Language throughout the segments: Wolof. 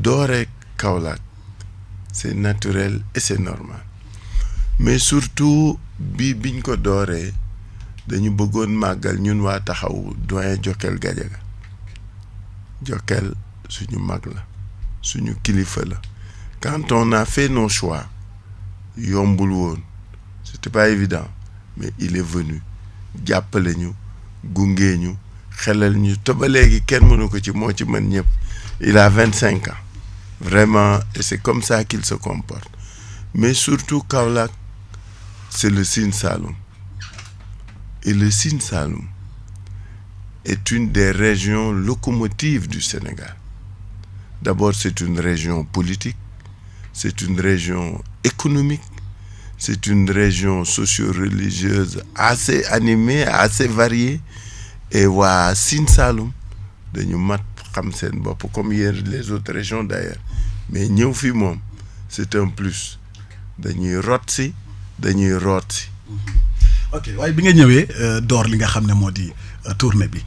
dooree Kaolack c'est naturel et c'est normal mais surtout biñ ko dooree dañu bëggoon màggal ñun waa taxaw doyen Jokal Gadiaga Jokal suñu mag la suñu kilifa la quand on a fait nos choix yombul woon c'était pas évident mais il est venu jàppale ñu gunge ñu xelal ñu te ba léegi kenn mënu ko ci moo ci mën ñëpp il a 25 ans vraiment et c'est comme ça qu'il se comporte mais surtout Kaolack c'est le Sine Saloum et le Sine Saloum est une des régions locomotives du Sénégal. D'abord, c'est une région politique, c'est une région économique, c'est une région socio-religieuse assez animée, assez variée. Et waa Sine Saloum dañu mat xam seen bopp comme les autres régions d'ailleurs. Mais ñëw fi moom c'est un plus dañuy rot si dañuy root si. ok waaye bi nga ñëwee door li nga xam ne moo di tournée bi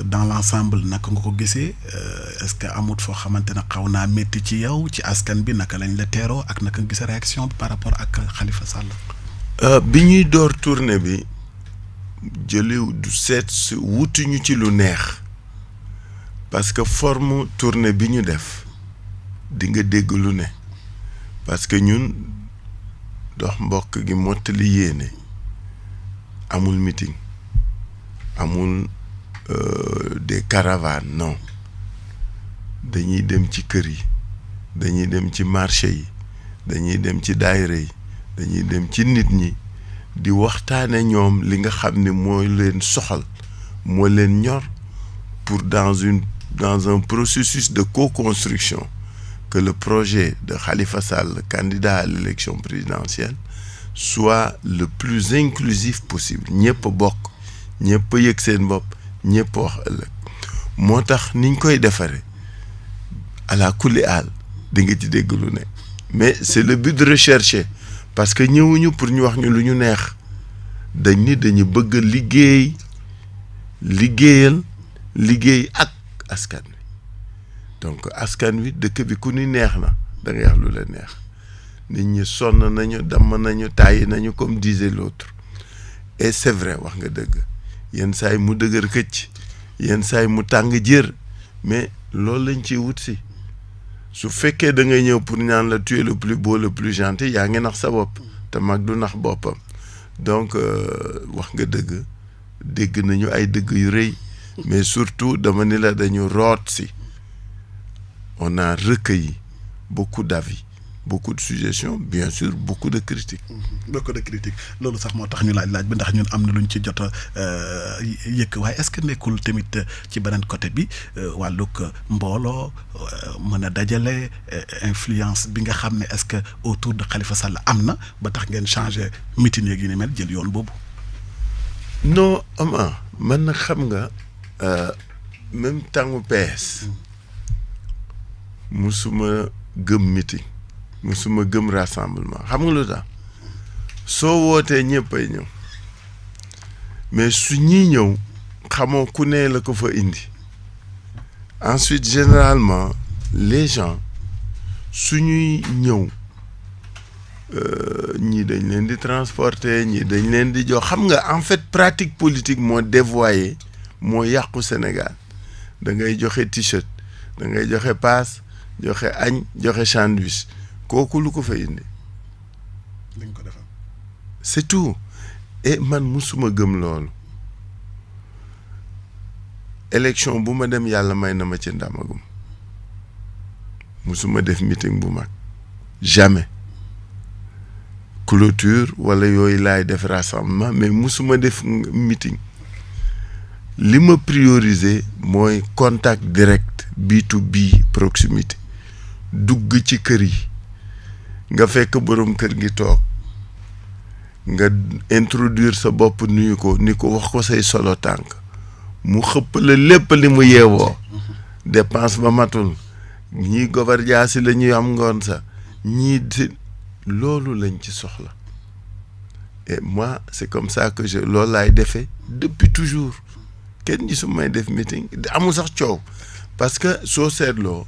dans l'ensemble naka nga ko gisee est-ce que amut foo xamante ne xaw naa métti ci yow ci askan bi naka lañ la teeroo ak naka nga gisee réaction bi par rapport ak Khalifa Sall. bi ñuy door tournée bi jëliw du seet si wutuñu ci lu neex parce que forme tournée bi ñu def di nga dégg lu ne parce que ñun dox mbokk gi mottali yéene amul meeting amul des caravanes non dañuy dem ci kër yi dañuy dem ci marché yi dañuy dem ci daayira yi dañuy dem ci nit ñi di waxtaane ñoom li nga xam ne mooy leen soxal moo leen ñor pour dans un processus de co-construction que le projet de Khalifa Sall candidat à l'élection présidentielle soit le plus inclusif possible ñëpp bokk ñëpp yëg seen bopp ñëpp wax ëllëg moo tax niñ koy defaree ala kulli aal di nga ci dégg lu ne mais c'est le but de rechercher parce que ñëwuñu pour ñu wax ñu lu ñu neex dañ ni dañu bëgg liggéey ak askan wi donc askan wi dëkk bi ku ni neex na da ngay wax lu la neex nit ñi sonn nañu damm nañu tàyyi nañu comme disait l'autre et c'est vrai wax nga dëgg yenn saay mu dëgër këcc yenn saay mu tàng jër mais loolu lañ ciy wut si su fekkee da ngay ñëw pour ñaan la tu es le plus beau le plus gentil yaa ngi nax sa bopp te mag du nax boppam donc wax nga dëgg dégg nañu ay dëgg yu rëy mais surtout dama ni la dañu root si on a recueilli beaucoup d'avis beaucoup de suggestions bien sûr beaucoup de critiques. beaucoup de critiques loolu sax moo tax ñu laaj bi ndax ñun am na luñ ci jot a yëkk waaye est-ce que nekkul tamit ci beneen côté bi wàllug mbooloo mën a dajale influence bi nga xam ne est-ce que autour de Khalifa Sall am na ba tax ngeen changer meeting yeeg yi ni mel jël yoon boobu. non man nag xam nga même tàngu PS musuma gëm meeting. musuma gëm rassemblement xam nga lu tax soo wootee ñëpp ay ñëw mais su ñuy ñëw xamoo ku ne la ko fa indi ensuite généralement les gens su ñuy ñëw ñii dañ leen di transporter ñii dañ leen di jox xam nga en fait pratique politique moo dévoyé moo yàqu Sénégal da ngay joxe t-shirt da ngay joxe paas joxe añ joxe sandwich kooku lu ko fa indi dañ ko defal c'est tout et man musuma gëm loolu élection bu ma dem yàlla may na ma ci ndamagum musuma def meeting bu mag jamais clôture wala yooyu laay def rassemblement mais musuma def meeting li ma prioriser mooy contact direct B2B proximité dugg ci kër yi nga fekk borom kër gi toog nga introduire sa bopp nuyu ko ni ko wax ko say solo tànk mu xëpp la lépp li mu yeewoo dépense ba matul ñii gobar jaasi la ñuy am ngoon sa ñii di loolu lañ ci soxla et moi c'est comme ça que loolu laay defee depuis toujours kenn gisu may def meeting amul sax coow parce que soo seetloo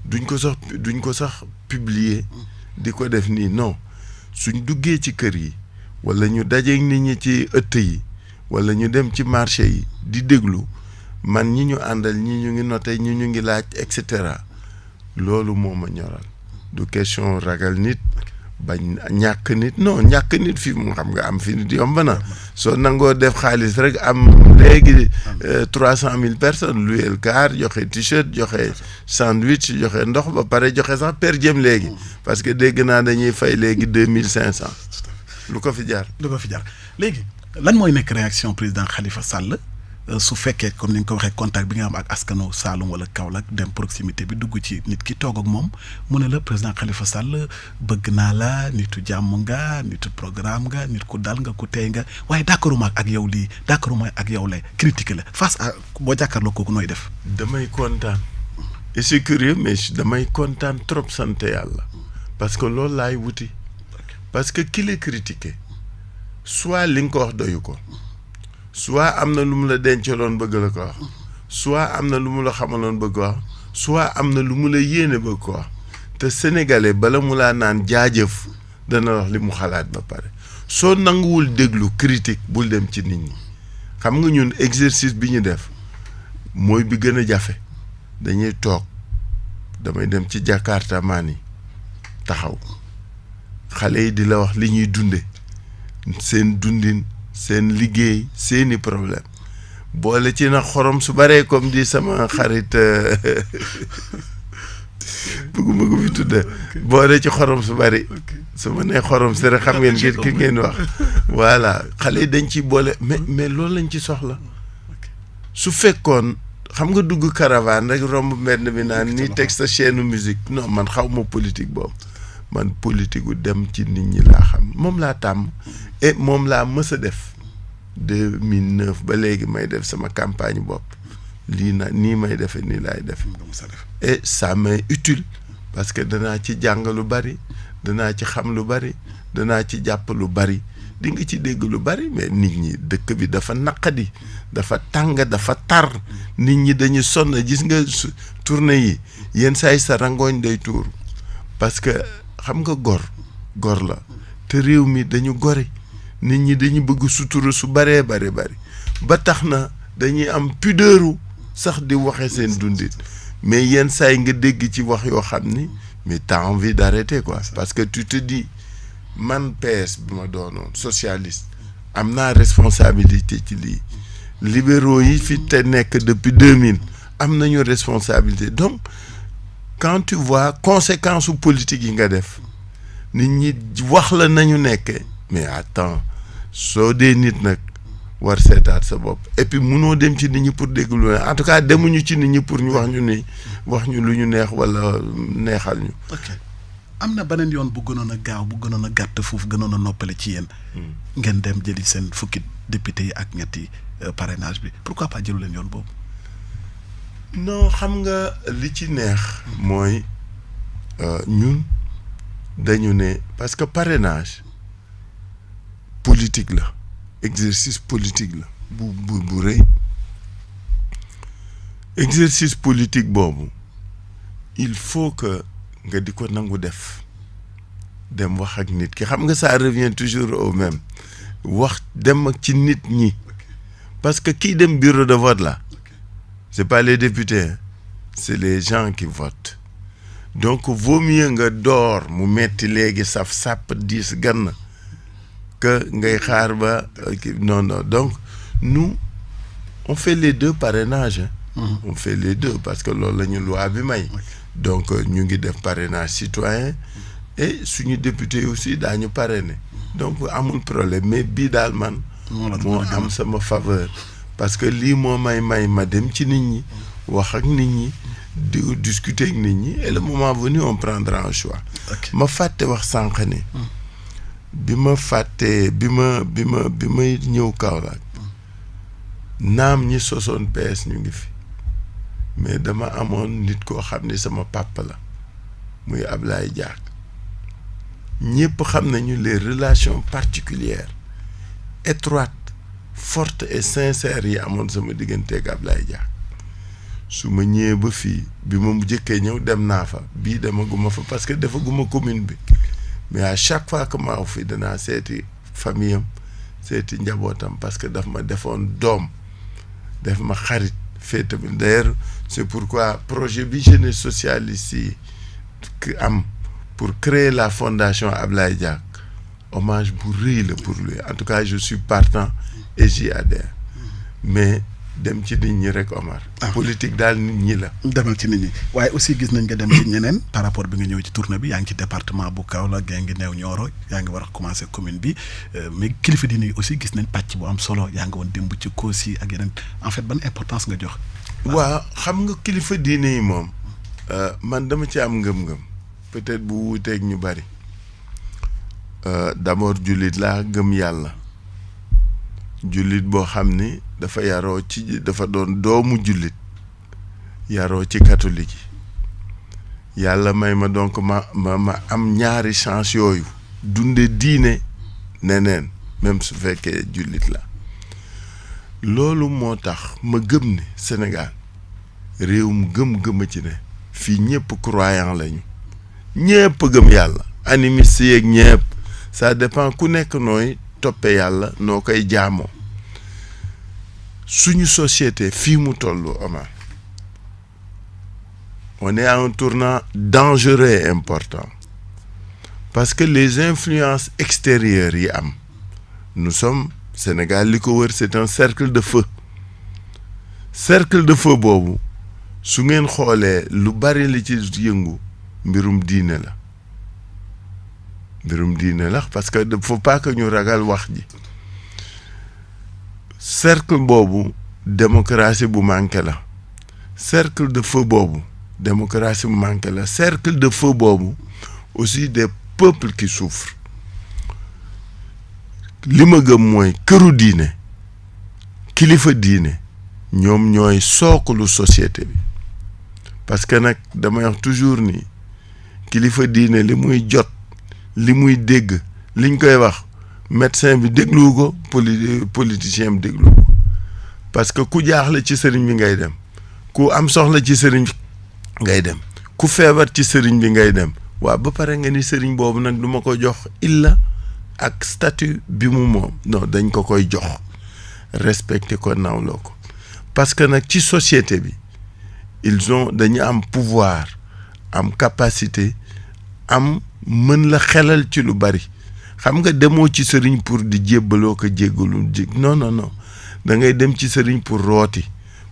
duñ ko sax publier di ko def nii non suñ duggee ci kër yi wala ñu dajeeg nit ñi ci ëtt yi wala ñu dem ci marché yi di déglu man ñi ñu àndal ñi ñu ngi noté ñi ñu ngi laaj et cetera loolu moo ma ñoral du question ragal nit bañ ñàkk nit non ñàkk nit fii mu xam nga am fi nit yomb na soo nangoo def xaalis rek am léegi 300,000 personnes luyel car joxe t-shirt joxe sandwich joxe ndox ba pare joxe sax per diem léegi parce que dégg naa dañuy fay léegi 2,500 lu ko fi jaar. léegi lan mooy nekk réaction président Khalifa Sall su fekkee comme ni nga ko waxee contact bi nga am ak askanu Saloum wala Kaolack dem proximité bi dugg ci nit ki toog ak moom mu ne la président Khalifa Sall bëgg naa la nitu jàmm nga nitu programme nga nit ku dal nga ku tey nga waaye d'accorduma ak yow lii d'accorduma ak yow lay critiquer la face à boo jàkkaarloo kooku nooy def. damay kontaan et c'est curieux mais damay kontaan trop sant yàlla parce que loolu laay wuti parce que ki la critiquer soit li nga ko wax doyu ko. soit am na lu mu la dencaloon bëgg la ko wax soit am na lu mu la xamaloon bëgg wax soit am na lu mu la yéene bëgg ko wax te sénégalais bala mu laa naan jaajëf dana wax li mu xalaat ba pare soo nanguwul déglu critique bul dem ci nit ñi xam nga ñun exercice bi ñu def mooy bi gën a jafe dañuy toog damay dem ci Jakarta maan yi taxaw xale yi di la wax li ñuy dunde seen dundin seen liggéey seeni problème boole ci nag xorom su baree comme di sama xarit bëgguma ko fi tudde boole ci xorom su bari su ma nee xorom si rek xam ngeen ki ngeen wax voilà xale yi dañ ci boole mais loolu lañ ci soxla su fekkoon xam nga dugg caravane rek romb mbedd bi naan ni teg sa chaîne musique non man xaw ma politique boobu man politique gu dem ci nit ñi laa xam moom laa tàmm et moom laa mës a def 2009 ba léegi may def sama campagne bopp lii na nii may defee nii laay def et ça m'est utile parce que danaa ci jàng lu bari danaa ci xam lu bari danaa ci jàpp lu bari di nga ci dégg lu bari mais nit ñi dëkk bi dafa naqadi dafa tàng dafa tar nit ñi dañu sonn gis nga tournée yi yenn saa yi sa rangooñ day tuur parce que xam nga gor la te réew mi dañu gore nit ñi dañu bëgg sutura su baree bari ba tax na dañuy am pudeuru sax di waxe seen dundit mais yenn saa yi nga dégg ci wax yoo xam ni mais t'as envie d'arrêter quoi parce que tu te dis man PS bi ma doonoon socialiste am naa responsabilité ci lii libéraux yi fi te nekk depuis 2000 am nañu responsabilité donc quand tu vois conséquence u politique yi nga def nit ñi wax la nañu nekkee mais attends soo dee nit nag war seetaat sa bopp et puis munoo dem ci nit ñi pour dégg lu ne en tout cas demuñu ci nit ñi pour ñu wax ñu lu ñu neex wala neexal ñu. ok am na beneen yoon bu gënoon a gaaw bu gënoon a gàtt foofu gënoon a noppale ci yéen. ngeen dem jëli seen fukki député yi ak ñetti parrainage bi pourquoi pas jëlu leen yoon boobu. non xam nga li ci neex. mooy ñun dañu ne parce que parrainage politique la exercice politique la bu rëy exercice politique boobu il faut que nga di ko nangu def dem wax ak nit ki xam nga ça revient toujours au même wax dem ak ci nit ñi parce que kii dem bureau de vote là c'est pas les députés c'est les gens qui votent donc vaut mieux nga door mu metti léegi saf sàpp diis gann que ngay xaar ba non donc nous on fait les deux parrainages on fait les deux parce que loolu la ñu loi bi may donc ñu ngi def parrainage citoyen et suñu député aussi daañu parrainer donc amul problème mais bii daal man moo am sama faveur parce que lii moo may ma dem ci nit ñi wax ak nit ñi di discuter ak nit ñi et le moment venu on prendra un choix ma fàtte wax sànq ne bi may ñëw Kaolack naam ñi sosoon PS ñu ngi fi mais dama amoon nit koo xam ne sama papa la muy Ablaye Diack ñëpp xam nañu les relations particulières étroites fortes et sincères yi amoon sama digganteeg Ablaye Diack su ma ñëwee ba fii bi ma jëkkee ñëw dem naa fa bii demaguma fa parce que defaguma commune bi mais à chaque fois que ma aw fii danaa seeti famille am seeti njabootam parce que daf ma defoon doom def ma xarit féete bi d'ailleurs c'est pourquoi projet bi jeunesse socialiste yi am pour créer la fondation Ablaye Diack hommage bu rëy la pour lui en tout cas je suis partant et j'y adhère mais dem ci nit ñi rek Omar. politique daal nit ñi la. demal ci nit ñi waaye aussi gis nañ nga dem ci ñeneen par rapport bi nga ñëw ci tournée bi yaa ngi ci département bu Kaolack yaa ngi neew Nioro yaa ngi war a commencer commune bi mais kilifa diine yi aussi gis nañ pàcc bu am solo yaa ngi woon démb ci Kossy ak yeneen en fait ban importance nga jox. waaw xam nga kilifa diine yi moom man dama ci am ngëm-ngëm peut-être bu wuuteeg ñu bari d'abord jullit laa gëm yàlla. jullit boo xam ni dafa yaroo ci dafa doon doomu jullit yaroo ci catholique yi yàlla may ma donc ma am ñaari chance yooyu dunde diine neneen même su fekkee jullit la loolu moo tax ma gëm ni Sénégal réewum gëm-gëma ci ne fii ñëpp croyant lañu ñëpp gëm yàlla animiste yeeg ñëpp ça dépend ku nekk nooy toppe yàlla noo koy jaamoo suñu société fii mu toll Omar on est à un tournant dangereux et important parce que les influences extérieures yi am nous sommes Sénégal li ko wër c'est un cercle de feu boobu su ngeen xoolee lu bari li ci yëngu mbirum diine la parce que faut pas que ñu ragal wax ji cercle boobu démocratie bu manqué la cercle de feu boobu démocratie bu manqué la cercle de feu boobu aussi des peuples qui souffrent li ma gëm mooy këru diine kilifa diine ñoom ñooy sookulu société bi parce que nag damay wax toujours ni kilifa diine li muy jot li muy dégg liñ koy wax médecin bi déglu ko politicien bi déglu ko parce que ku jaaxle ci sëriñ bi ngay dem ku am soxla ci sëriñ bi ngay dem ku feebar ci sëriñ bi ngay dem waaw ba pare nga ni sëriñ boobu nag du ma ko jox illa ak statut bi mu moom non dañ ko koy jox respecté ko nawloo ko parce que nag ci société bi dañu am pouvoir am capacité am mën la xelal ci lu bari xam nga demoo ci sëriñ pour di jébbaloo ko jéggalu non da ngay dem ci sëriñ pour rooti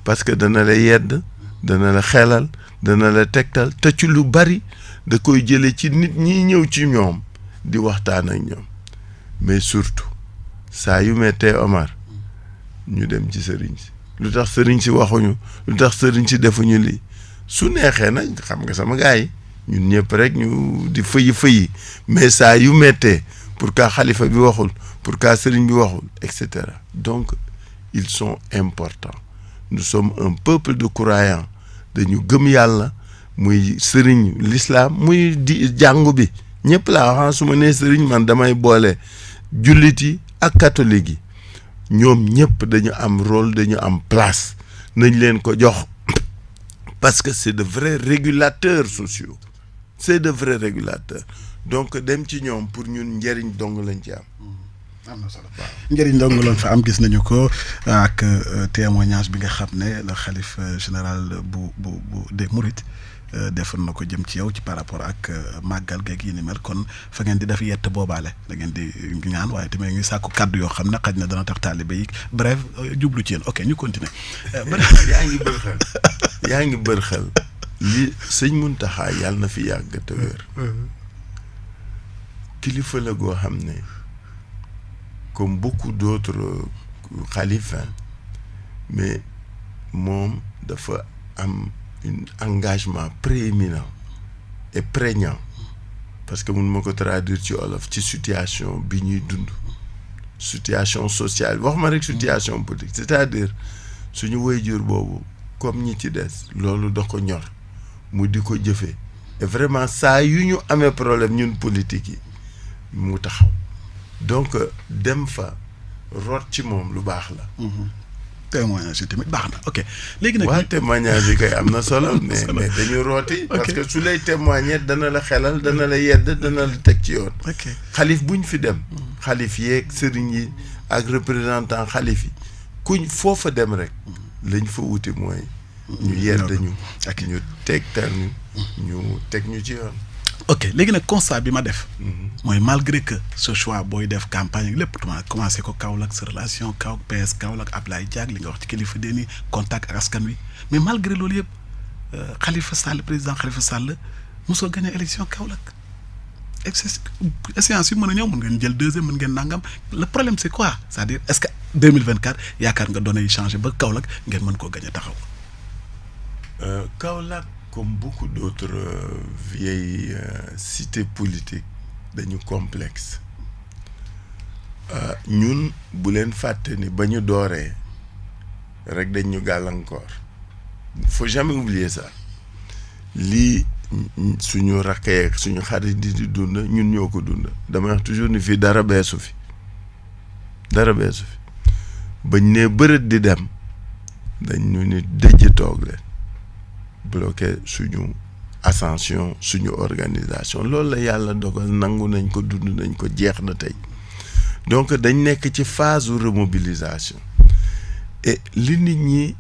parce que dana la yedd dana la xelal dana la tegtal te ci lu bari da koy jële ci nit ñi ñëw ci ñoom di waxtaan ak ñoom mais surtout saa yu mettee Omar ñu dem ci sëriñ si lu tax sëriñ si waxuñu lu tax sëriñ si defuñu lii su neexee nag xam nga sama gars yi ñun ñëpp rek ñu di fëyi mais saa yu mettee pour que xalifa bi waxul pour que sëriñ bi waxul et cetera donc ils sont importants nous sommes un peuple de croyants dañu gëm yàlla muy sëriñ l'islam muy di jàngu bi ñëpp laa wax su ma nee sëriñ man damay boole jullit yi ak catholique yi ñoom ñëpp dañu am rôle dañu am place nañ leen ko jox parce que c'est de vrais régulateurs sociaux c'est de vrais régulateurs donc dem ci ñoom pour ñun njëriñ dong lañ ci am. am na solo njëriñ dong lañ fa am gis nañu ko ak témoignage bi nga xam ne le xalif général bu des Mourides defoon na ko jëm ci yow ci par rapport ak màggal geeg yi ni mel kon fa ngeen di def yett boobaale da ngeen di ñaan waaye tamit ngi sàkku kàddu yoo xam ne xaj na dana tax taalibe yi bref jublu ci yéen ok ñu continuer. yaa ngi bërxal li sëñ Mountakha yàlla na fi yàgg te wér kilifa la goo xam ne comme beaucoup d'autres xalifa mais moom dafa am un engagement prééminent et prégnant parce que mun ma ko traduire ci olof ci situation bi ñuy dund situation sociale wax ma rek situation politique c'est-à-dire suñu waajur boobu comme ñi ci des loolu da ko ñor mu di ko jëfee et vraiment saa yu ñu amee problème ñun politique yi mu taxaw donc dem fa root ci moom lu baax la témoignage yi tamit baax na ok léegi nag. waaw témoignage yi kay am na solo. mais dañu rooti. parce que su lay témoigner dana la xelal dana la yedd dana la teg ci yoon. ok xalif buñ fi dem. xalif yeeg sëriñ yi ak représentant xalif yi kuñ foofa dem rek. lañ fa wuti mooy. ñu yedd ñu. ñu tegtal ñu teg ñu ci yoon. ok léegi nag constat bi ma def. mooy malgré que ce choix booy def campagne lépp commencé ko Kaolack sa relation PS Kaolack Ablaye Diack li nga wax ci kilifa déeni contact ak askan wi mais malgré loolu yëpp Khalifa Sall président Khalifa Sall mosoo gagné élection Kaolack échéance yi mën a ñëw mën ngeen jël deuxième mën ngeen nangam le problème c'est quoi c'est-à-dire est-ce que 2024 yaakaar nga données yi changé ba Kaolack ngeen mën koo gagné taxaw. Kaolack comme beaucoup d'autres vieilles cités politiques dañu complexe ñun bu leen fàtte ni ba ñu dooree rek dañ ñu gàllankoor faut jamais oublier ça lii suñu rakkee ak suñu xarit di dund ñun ñoo ko dund damay wax toujours ni fii dara beesu fi bañ ne bërët di dem dañ ñu ni dëjj toog leen bloqué suñu ascension suñu organisation loolu la yàlla dogal nangu nañ ko dund nañ ko jeex na tey donc dañ nekk ci phase remobilisation et li nit ñi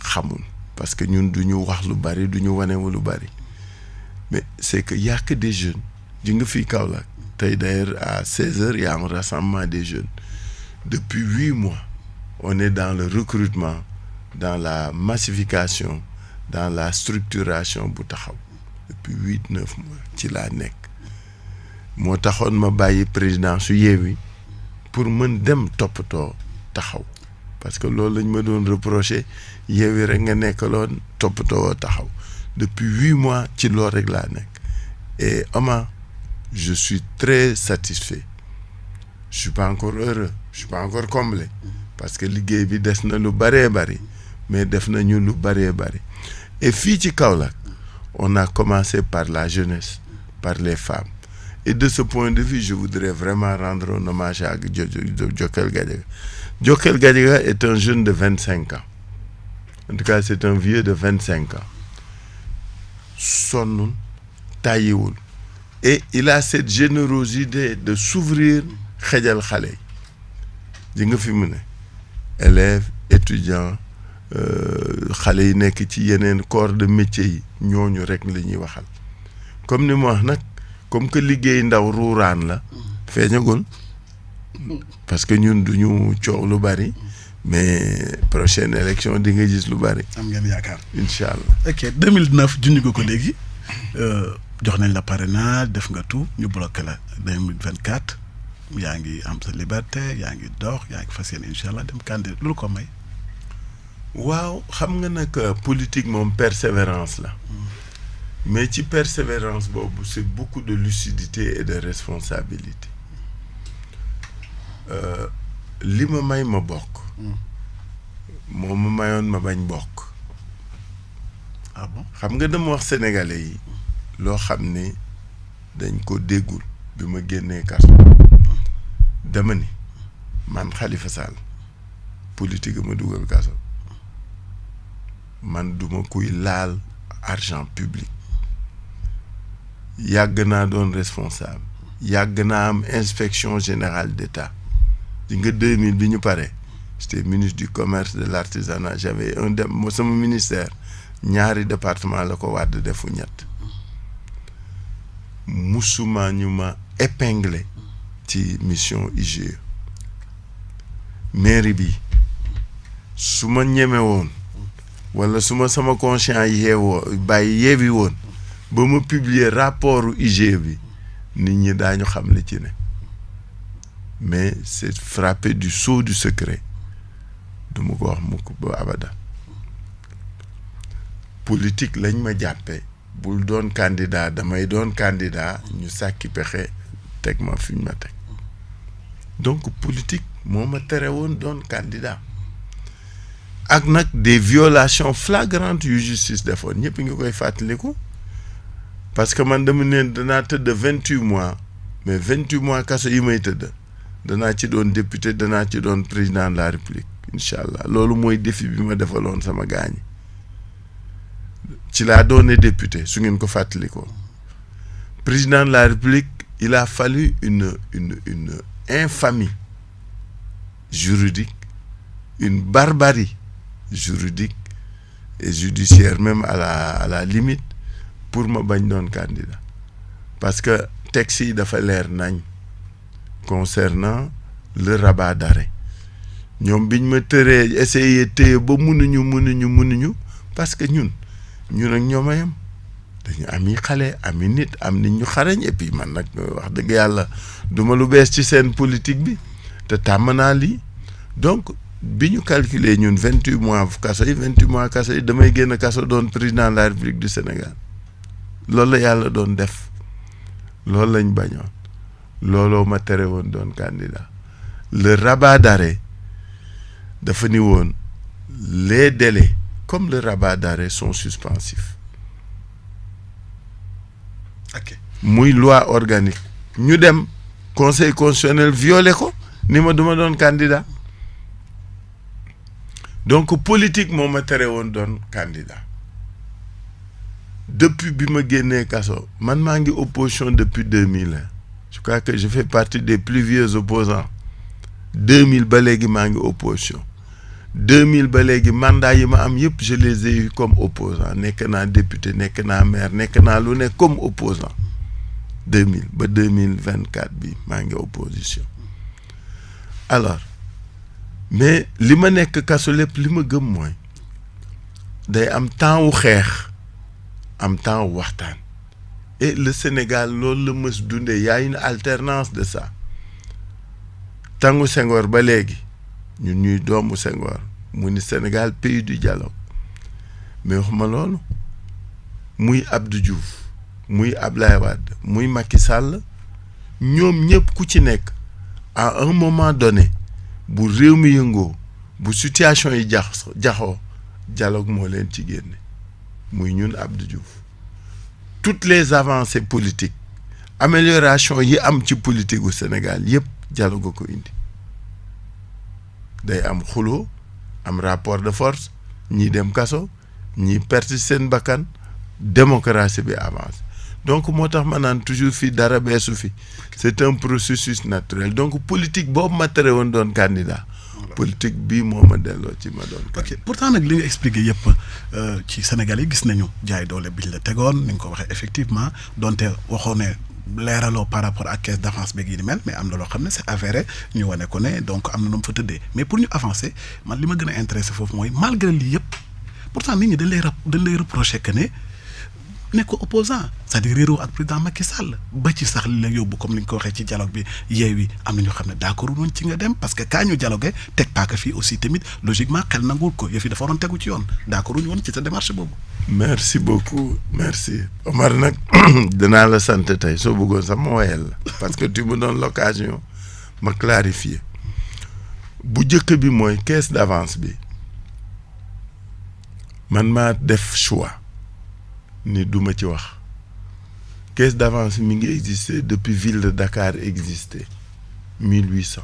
xamul parce que ñun duñu wax lu bari duñu wanewu lu bari mais c'est que y a que des jeunes ji nga fii Kaolack tey d'ailleurs à 16h y a un rassemblement des jeunes depuis 8 mois on est dans le recrutement dans la massification dans la structuration bu taxaw depuis 8-9 mois ci laa nekk moo taxoon ma bàyyi président su Yewwi pour mën dem toppatoo taxaw parce que loolu lañ ma doon reprocher Yewwi rek nga nekkaloon toppatoo taxaw depuis 8 mois ci loolu rek laa nekk et Omar je suis très satisfait je suis pas encore heureux je suis pas encore comblé parce que liggéey bi des na lu bëree bëri mais def nañu lu bëree bëri et fii ci Kaolack on a commencé par la jeunesse par les femmes et de ce point de vue je voudrais vraiment rendre un hommage à Jokal Gadiaga. Jokal Gadiaga est un jeune de 25 ans en tout cas c'est un vieux de 25 ans sonnul tàyyiwul et il a cette générosité de s'ouvrir xejal xale yi ji nga fi mu ne élèves étudiants xale yi nekk ci yeneen corps de métier yi ñooñu rek la ñuy waxal comme ni mu wax nag comme que liggéey ndaw ruuraan la feeñagul parce que ñun duñu coow lu bari mais prochaine élection di nga gis lu bari. am ngeen yaakaar. incha allah. ok 2009 junj nga ko léegi jox nañ la parrainage def nga tout ñu bloqué la 2024 yaa ngi am sa liberté yaa ngi dox yaa ngi fas yéene incha allah dem candidat lu ko may. waaw xam nga nag politique moom persévérance la mais ci persévérance boobu c'est beaucoup de lucidité et de responsabilité li ma may ma bokk moo ma mayoon ma bañ bokk. ah bon xam nga dama wax sénégalais yi loo xam ne dañ ko déggul bi ma génnee kaso dama ni man Khalifa Sall politique ma dugal kaso man duma kuy laal argent public yàgg naa doon responsable yàgg naa am inspection générale d'État di nga 2000 bi ñu pare j'étais ministre du commerce de l'artisanat j'avais moo sama ministère ñaari département la ko wàdd defu ñett musuma ñu ma épinglé ci mission IGE mairie bi su ma ñeme woon wala su ma sama conscient yeewi woon ba ma publier rapport IGE bi nit ñi daañu xam li ci ne mais c'est frappé du sceau du secret du ma ko wax mukk ba abada politique lañ ma jàppe bul doon candidat damay doon candidat ñu sàkki pexe teg ma fi ñu ma teg donc politique moo ma tere woon doon candidat ak nag des violations flagrantes yu justice defoon ñëpp ngi koy fàttaliku parce que man dama neen danaa tëdd 28 mois mais 28 mois kaso yi may tëdd danaa ci doon député danaa ci doon président de la République incha allah loolu mooy défi bi ma defaloon sama gaañ ci laa doone député su ngeen ko fàttali ko président de la République il a fallu une infamie juridique, une barbarie juridique et judiciaire même à la limite pour ma bañ doon candidat parce que texte yi dafa leer nañ concernant le rabat d'arrêt ñoom biñ ma tëree essayer téye ba mënuñu parce que ñun ak ñoom a yem dañu ami xale ami nit am nit ñu xarañ et puis man nag wax dëgg yàlla duma lu bees ci seen politique bi te tàmm naa lii donc bi ñu calculer ñun 28 mois kaso yi damay génn kaso doon président de la République du Sénégal loolu la yàlla doon def loolu lañ bañoon looloo ma tere woon doon candidat le rabat d'arrêt dafa ni woon les délais comme le rabat d'arrêt sont suspensifs ok muy loi organique ñu dem conseil constitutionnel violé ko ni ma duma doon candidat donc politique moo ma tere woon doon candidat depuis bi ma génnee kaso man maa ngi opposition depuis 2000 je crois que je fais partie des plus vieux opposants 2000 ba léegi maa ngi opposition 2000 ba léegi mandat yi ma am yëpp je les ai eu comme opposant nekk naa député nekk naa maire nekk naa lu ne comme opposant 2000 ba 2024 bi maa ngi opposition alors mais li ma nekk kaso lépp li ma gëm mooy day am temps wu xeex am temps wu waxtaan et le Sénégal loolu la mës dundee y a une alternance de ça tangu Senghor ba léegi ñun ñuy doomu Senghor mu ni Sénégal pays du dialogue mais waxuma loolu muy Abdou Diouf muy Ablaye Wade muy Macky Sall ñoom ñëpp ku ci nekk à un moment donné bu réew mi yëngoo bu situation yi jaxoo dialogue moo leen ci génne muy ñun Abdou Diouf toutes les avancées politiques amélioration yi am ci politique gu Sénégal yëpp dialogue ko indi day am xuloo am rapport de force ñii dem kaso ñii perte seen bakkan démocratie bi avance donc moo tax ma naan toujours fii dara beesu fi c'est un processus naturel donc politique boobu ma tere woon doon candidat politique bii moo ma delloo ci ma doon ok pourtant nag li nga expliqué yëpp ci Sénégal yi gis nañu jaay doole biñ la tegoon ni nga ko waxee effectivement donte waxoo ne leeraloo par rapport ak caisse d'avance beeg yi ni mel mais am na loo xam ne c'est avéré ñu wane ko ne donc am na nu mu fa tëddee mais pour ñu avancer man li ma gën a intéressé foofu mooy malgré lii yëpp pourtant nit ñi dañ lay reprocher que ne nekk ko opposant c'est-à-dire réeroo ak président Macky Sall ba ci sax li la yóbbu comme ni nga ko waxee ci dialogue bi Yewwi am na ñoo xam ne d'accord woon ci nga dem parce que kaa ñu dialogué teg paaka fii aussi tamit logiquement xel nanguwul ko yëf yi dafa waroon tegu ci yoon d'accord woon ci sa démarche boobu. merci beaucoup merci Omar nag danaa la sant tey soo bëggoon sax ma woyal la parce que tu me donnes l'occasion ma clarifier bu njëkk bi mooy caisse d'avance bi man maa def choix ni duma ci wax caisse d'avance mi ngi exister depuis ville de Dakar existé 1800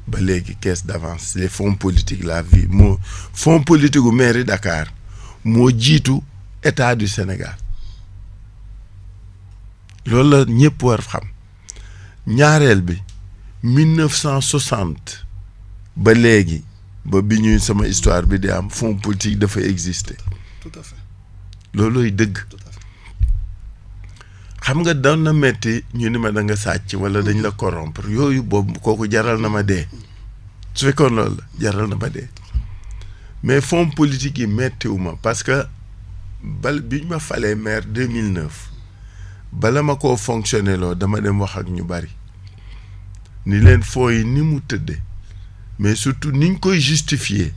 ba léegi caisse d'avance les fonds politiques la vie moo fonds politique u mairie Dakar moo jiitu état du Sénégal loolu la ñëpp war xam ñaareel bi 1960 ba léegi ba bi ñuy sama histoire bi di am fonds politique dafa exister tout à fait loolooy dëgg xam nga doon na metti ñu ni ma da nga sàcc wala dañ la corrompre yooyu boobu kooku jaral na ma dee su fekkoon loolu la jaral na ma dee mais fonds politique yi mettiwu ma parce que bi ñu ma falee maire 2009 bala ma koo fonctionner loo dama dem wax ak ñu bari ni leen fonds yi ni mu tëdde mais surtout niñ koy justifier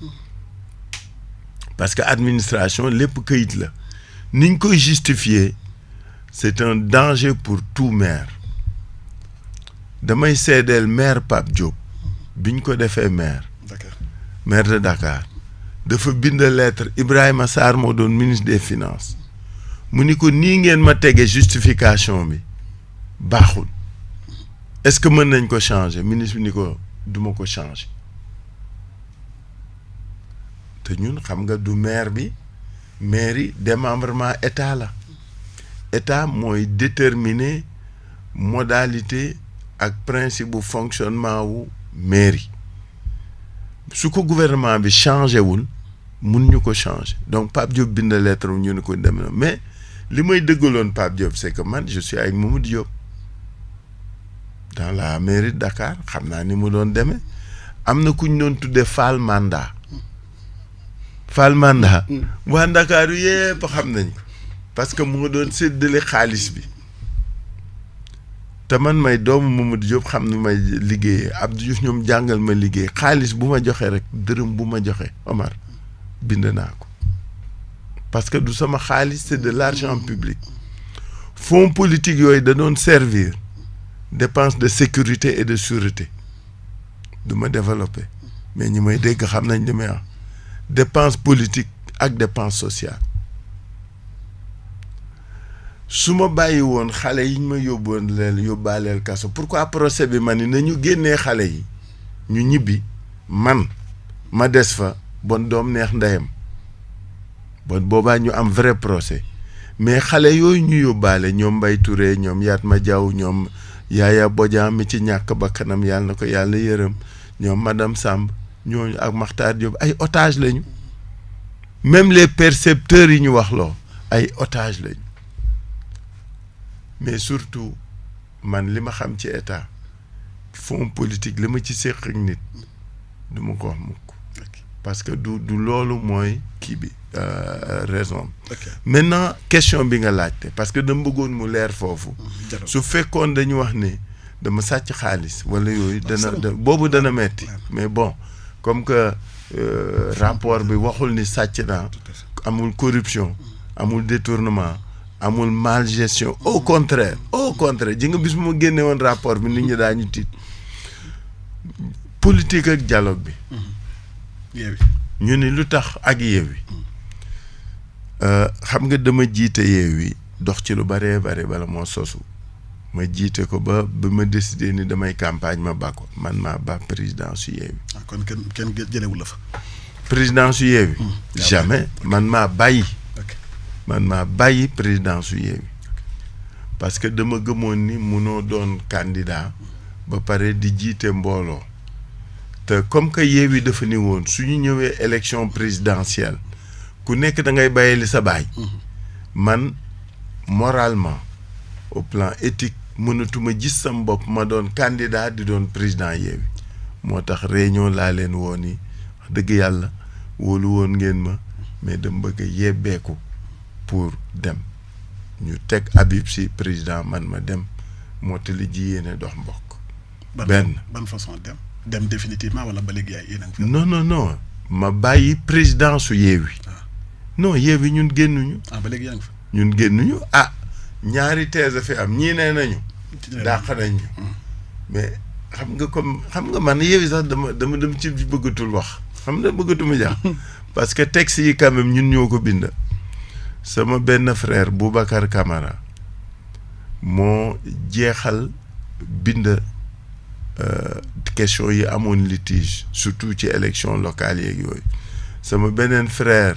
parce que administration lépp këyit la niñ koy justifier c'est un danger pour tout maire damay seedeel maire Pape Diop biñ ko defee maire de Dakar dafa bind lettre Ibrahima Sarr moo doon ministre des finances mu ni ko nii ngeen ma tege justification bi baaxul est-ce que mën nañ ko changer ministre bi ni ko duma ko changer te ñun xam nga du maire bi mairie démembrement état la état mooy déterminer modalité ak principe bu fonctionnement wu mairie su ko gouvernement bi changé wul mun ñu ko changer donc Pape Diop bind lettre ñu ne ko dem na mais li may dëggaloon Pape Diop c'est que man je suis avec Mamadou Diop dans la mairie de Dakar xam naa ni mu doon demee am na ku ñu doon tuddee Fall Manda waa Dakar yépp xam nañ ko parce que mu nga doon séddale xaalis bi te man may doomu Mamadou Diop xam ne may liggéeyee Abdou Diouf ñoom jàngal ma liggéey xaalis bu ma joxe rek dërëm bu ma joxe Omar bind naa ko parce que du sama xaalis c'est de l'argent public fonds politique yooyu da doon servir dépense de sécurité et de sûreté du ma développer mais ñi may dégg xam nañ li may wax dépense politique ak dépense sociale su ma bàyyi woon xale yi ñu ma yóbboon leen yóbbaaleel kaso pourquoi procès bi ma ni nañu génnee xale yi ñu ñibbi man ma des fa bon doom neex ndeyam bon boobaa ñu am vrai procès mais xale yooyu ñu yóbbaale ñoom Mbaye Touré ñoom Yatma Diaw ñoom Yaya Bodian mi ci ñàkk ba kanam yàlla na ko yàlla yërëm ñoom madame Samb ñooñu ak Makhtar Diop ay otage lañu même les percepteurs yi ñu wax loo ay otage lañu mais surtout man li ma xam ci état fonds politique li ma ci séq ak nit du ma ko wax mukk parce que du loolu mooy kii bi raison maintenant question bi nga laajte parce que dama bëggoon mu leer foofu su fekkoon dañu wax ne dama sàcc xaalis wala yooyu boobu dana metti mais bon comme que rapport bi waxul ni sàcc naa amul corruption amul détournement amul mal gestion au contraire ji nga bis mu génne woon rapport bi nit ñi daañu tiit politique ak dialogue bi Yewwi ñu ni lu tax ak Yewwi xam nga dama jiite Yewwi dox ci lu bare bala moo sosu ma jiite ko ba ma décidé ni damay campagne ma ba ko man maa ba président su Yewwi kon kenn jëlewul la fa président su Yewwi jamais man maa bàyyi président su Yewwi parce que dama gëmoon ni munoo doon candidat ba pare di jiite mbooloo te comme que Yewwi dafa ni woon su ñu ñëwee élection présidentielle ku nekk da ngay bàyyi li sa baay man moralement au plan éthique mënatuma gis sam bopp ma doon candidat di doon président Yewwi moo tax réunion laa leen woo ni wax dëgg yàlla wóolu woon ngeen ma mais dama bëgg a yebbeeku pour dem ñu teg Habib Sy président man ma dem mottali ji yéene dox mbokk ban façon dem définitivement wala ba léegi yaay yéen a ngi fi non ma bàyyi président su Yewwi non Yewwi ñun génnuñu ba léegi yaa ngi fa ñun génnuñu ñaari thèse fi am ñii nee nañu dàq nañ ñu mais xam nga man Yewwi sax dama dem ci bëggatul wax xam nga bëggatuma jax parce que texte yi quand même ñun ñoo ko bind sama benn frère Boubacar Camara moo jeexal bind question yi amoon litige surtout ci élection locale yeeg yooyu sama beneen frère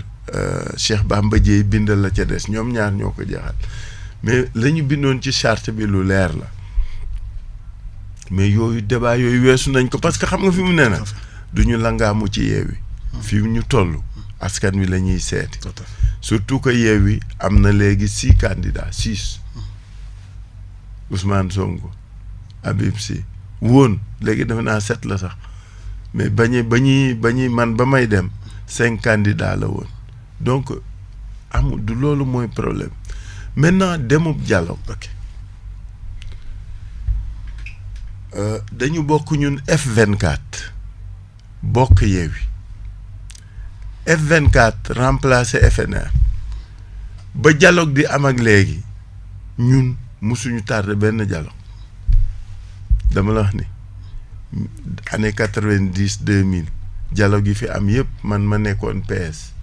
Cheikh Bamba Dièye bind la ca des ñoom ñaar ñoo ko jeexal mais la ñu bindoon ci charte bi lu leer la mais yooyu débat yooyu weesu nañ ko parce que xam nga fi mu ne na du ñu langaamu ci Yewwi fi ñu toll askan wi la ñuy seeti surtout que Yewwi am na léegi 6 candidats 6 Ousmane Sonko Habib Sy woon léegi defe naa 7 la sax mais bañuy man ba may dem 5 candidats la woon donc amul du loolu mooy problème maintenant demub dialogue dañu bokk ñun F24 bokk Yewwi F24 remplacé FNR ba dialogue di am ak léegi ñun musuñu tardé benn dialogue dama la wax ni année 90 2000 dialogue yi fi am yëpp man ma nekkoon PS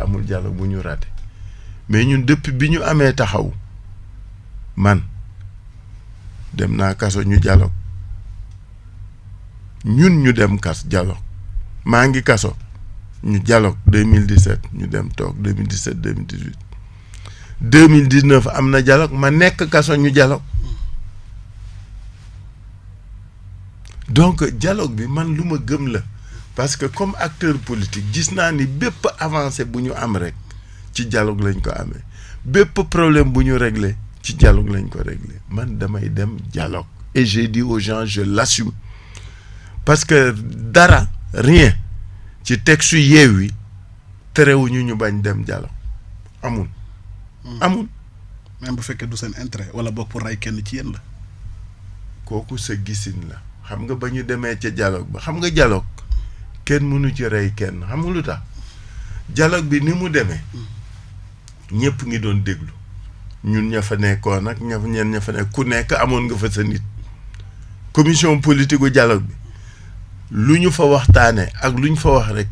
amul dialogue bu ñu raté mais ñun depuis bi ñu amee taxaw man dem naa kaso ñu dialogue ñun ñu dem dialogue maa ngi kaso ñu dialogue 2017 ñu dem toog 2017 2018 2019 am na dialogue ma nekk kaso ñu dialogue donc dialogue bi man lu ma gëm la parce que comme acteur politique gis naa ni bépp avancée bu ñu am rek ci dialogue lañ ko amee bépp problème bu ñu réglé ci dialogue lañ ko réglé man damay dem dialogue et j'ai dit aux gens je l'assume parce que dara rien ci texte Yewwi terewuñu ñu bañ dem dialogue amul amul même bu fekkee du seen intérêt wala boog pour rey kenn ci yéen la kooku sa gisin la xam nga ba ñu demee ca dialogue ba xam nga dialogue kenn mënu ci rey kenn xam nga lu tax dialogue bi ni mu demee ñëpp ngi doon déglu ñun ña fa nekkoon nag ñeen ña fa nekk ku nekk amoon nga fa sa nit commission politique gu dialogue bi lu ñu fa waxtaanee ak lu ñu fa wax rek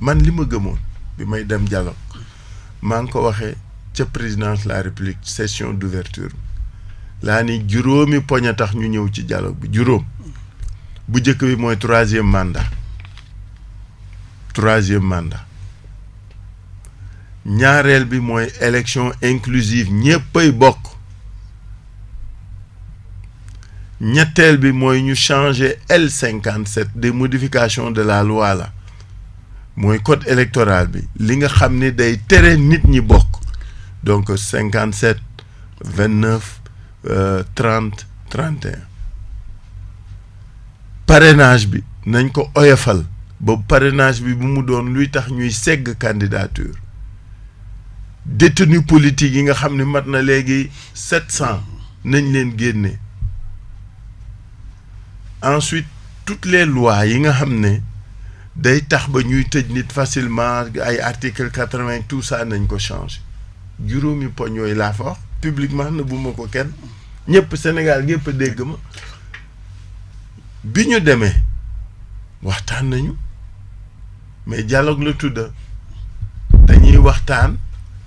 man li ma gëmoon bi may dem dialogue maa ngi ko waxee ca présidence de la république session d'ouverture laa ni juróomi poñ a tax ñu ñëw ci dialogue bi juróom bu njëkk bi mooy troisième mandat ñaareel bi mooy élection inclusive ñéppay bokk ñetteel bi mooy ñu changer L57 des modifications de la loi la mooy code électoral bi li nga xam ni day tere nit ñi bokk donc 57 29 30 31 parrainage bi nañ ko oyofal ba parrainage bi bu mu doon luy tax ñuy segg candidature détenu politique yi nga xam ne mat na léegi 700 nañ leen génne ensuite toutes les lois yi nga xam ne day tax ba ñuy tëj nit facilement ay article 80 tout ça nañ ko changer juróomi poñ yooyu laa fa wax publiquement na bu ma ko kenn ñëpp Sénégal ñëpp dégg ma bi ñu demee waxtaan nañu mais dialogue la tudda dañuy waxtaan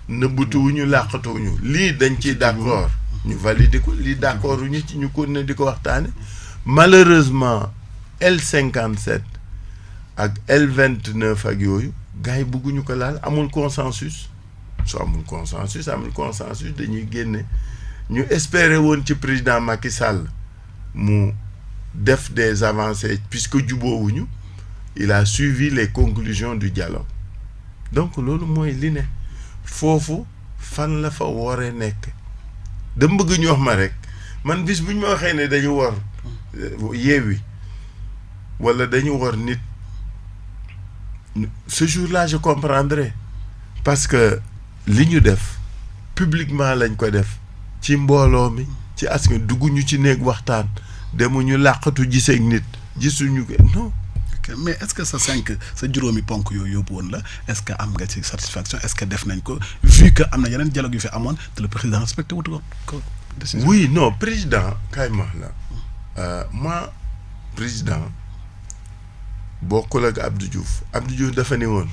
nëbbutuwuñu làqatuwuñu lii dañ ciy d'accord ñu valider ko lii d'accord uñu ci ñu continuer di ko waxtaane malheureusement L57 ak L29 ak yooyu gars yi bëgguñu ko laal amul consensus su amul consensus dañuy génne ñu espérer woon ci président Macky Sall mu def des avancées puisque juboowuñu il a suivi les conclusions du dialogue donc loolu mooy li ne foofu fan la fa waree nekk dama bëgg ñu wax ma rek man bis bu ñu ma waxee ne dañu war Yewwi wala dañu war nit ce jour-là je comprendrai parce que li ñu def publiquement lañ ko def ci mbooloo mi ci askan dugguñu ci néeg waxtaan demuñu làqatu giseeg nit gisuñu ko non. mais est-ce que sa juróomi ponk yooyu yóbbu woon la est-ce que am nga ci satisfaction est-ce que def nañ ko vu que am na yeneen dialogue yu fi amoon te le président respecté wutu ko décision. oui non président kay ma la moi président bokkul ak Abdou Diouf dafa ne woon